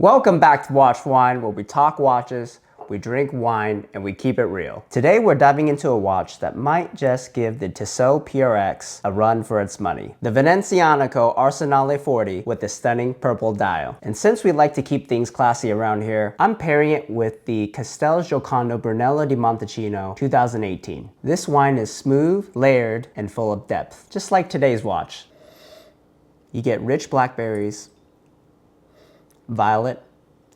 Welcome back to WatchWined, where we talk watches, we drink wine, and we keep it real. Today we're diving into a watch that might just give the Tissot PRX a run for its money. The Venezianico Arsenale 40 with the stunning purple dial. And since we like to keep things classy around here, I'm pairing it with the Castel Giocondo Brunello di Montalcino 2018. This wine is smooth, layered, and full of depth, just like today's watch. You get rich blackberries, violet,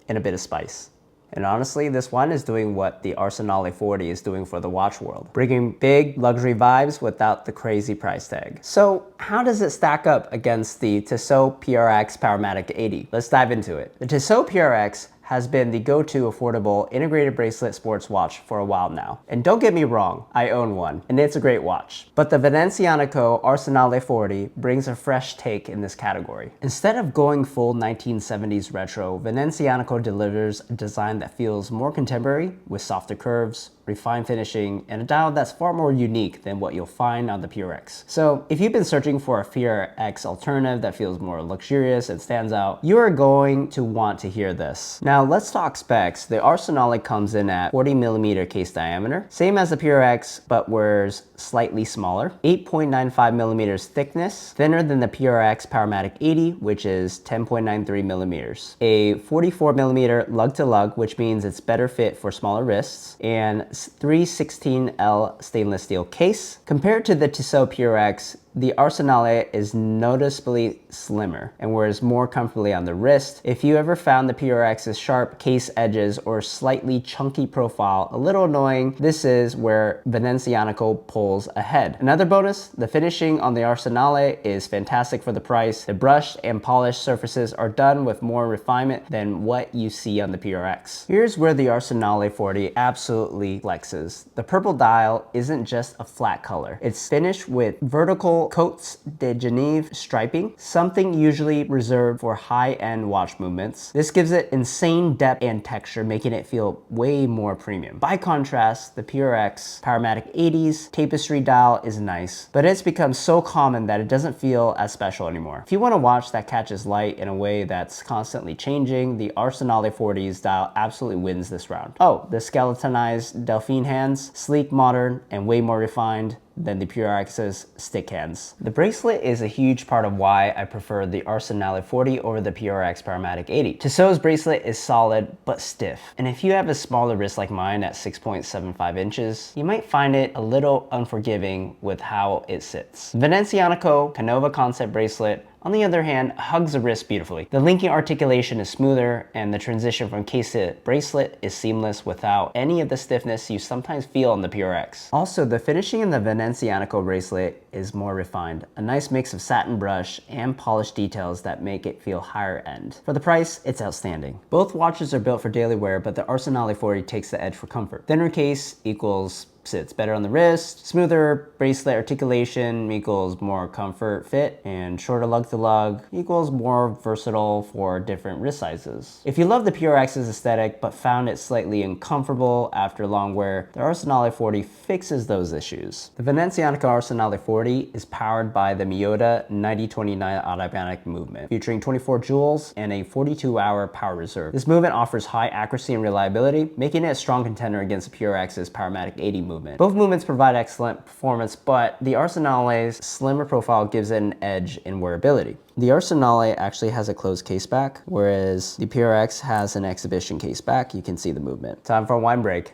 and a bit of spice. And honestly, this wine is doing what the Arsenale 40 is doing for the watch world, bringing big luxury vibes without the crazy price tag. So how does it stack up against the Tissot PRX Powermatic 80? Let's dive into it. The Tissot PRX has been the go-to affordable integrated bracelet sports watch for a while now. And don't get me wrong, I own one, and it's a great watch. But the Venezianico Arsenale 40 brings a fresh take in this category. Instead of going full 1970s retro, Venezianico delivers a design that feels more contemporary with softer curves, refined finishing, and a dial that's far more unique than what you'll find on the PRX. So if you've been searching for a PRX alternative that feels more luxurious and stands out, you are going to want to hear this. Now let's talk specs. The Arsenale comes in at 40mm case diameter, same as the PRX, but wears slightly smaller, 8.95mm thickness, thinner than the PRX Powermatic 80, which is 10.93mm. A 44mm lug-to-lug, which means it's better fit for smaller wrists, and 316L stainless steel case. Compared to the Tissot PRX, the Arsenale is noticeably slimmer and wears more comfortably on the wrist. If you ever found the PRX's sharp case edges or slightly chunky profile a little annoying, this is where Venezianico pulls ahead. Another bonus, the finishing on the Arsenale is fantastic for the price. The brushed and polished surfaces are done with more refinement than what you see on the PRX. Here's where the Arsenale 40 absolutely flexes. The purple dial isn't just a flat color. It's finished with vertical Côtes de Genève striping, something usually reserved for high-end watch movements. This gives it insane depth and texture, making it feel way more premium. By contrast, the PRX Powermatic 80's tapestry dial is nice, but it's become so common that it doesn't feel as special anymore. If you want a watch that catches light in a way that's constantly changing, the Arsenale 40's dial absolutely wins this round. Oh, the skeletonized Delphine hands, sleek, modern, and way more refined than the PRX's stick hands. The bracelet is a huge part of why I prefer the Arsenale 40 over the PRX Powermatic 80. Tissot's bracelet is solid but stiff, and if you have a smaller wrist like mine at 6.75 inches, you might find it a little unforgiving with how it sits. Venezianico Canova Concept bracelet, on the other hand, hugs the wrist beautifully. The linking articulation is smoother, and the transition from case to bracelet is seamless without any of the stiffness you sometimes feel on the PRX. Also, the finishing in the Venezianico bracelet is more refined. A nice mix of satin brush and polished details that make it feel higher end. For the price, it's outstanding. Both watches are built for daily wear, but the Arsenale 40 takes the edge for comfort. Thinner case equals sits better on the wrist, smoother bracelet articulation equals more comfort fit, and shorter lug-to-lug equals more versatile for different wrist sizes. If you love the PRX's aesthetic but found it slightly uncomfortable after long wear, the Arsenale 40 fixes those issues. The Venezianico Arsenale 40 is powered by the Miyota 9029 automatic movement, featuring 24 joules and a 42-hour power reserve. This movement offers high accuracy and reliability, making it a strong contender against the PRX's Powermatic 80 movement. Both movements provide excellent performance, but the Arsenale's slimmer profile gives it an edge in wearability. The Arsenale actually has a closed case back, whereas the PRX has an exhibition case back. You can see the movement. Time for a wine break.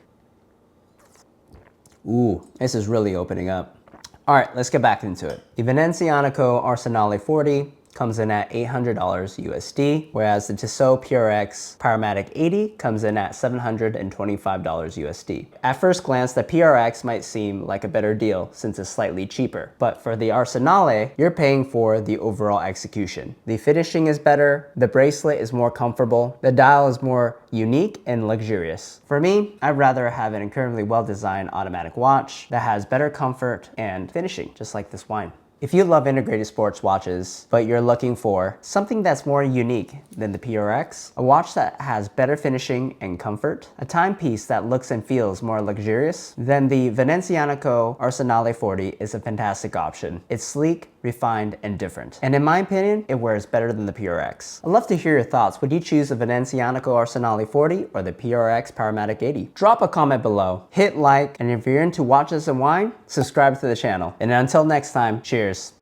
Ooh, this is really opening up. All right, let's get back into it. The Venezianico Arsenale 40 comes in at $800 USD, whereas the Tissot PRX Powermatic 80 comes in at $725 USD. At first glance, the PRX might seem like a better deal since it's slightly cheaper, but for the Arsenale, you're paying for the overall execution. The finishing is better, the bracelet is more comfortable, the dial is more unique and luxurious. For me, I'd rather have an incredibly well-designed automatic watch that has better comfort and finishing, just like this wine. If you love integrated sports watches, but you're looking for something that's more unique than the PRX, a watch that has better finishing and comfort, a timepiece that looks and feels more luxurious, then the Venezianico Arsenale 40 is a fantastic option. It's sleek, refined, and different. And in my opinion, it wears better than the PRX. I'd love to hear your thoughts. Would you choose the Venezianico Arsenale 40 or the PRX Powermatic 80? Drop a comment below, hit like, and if you're into watches and wine, subscribe to the channel. And until next time, cheers.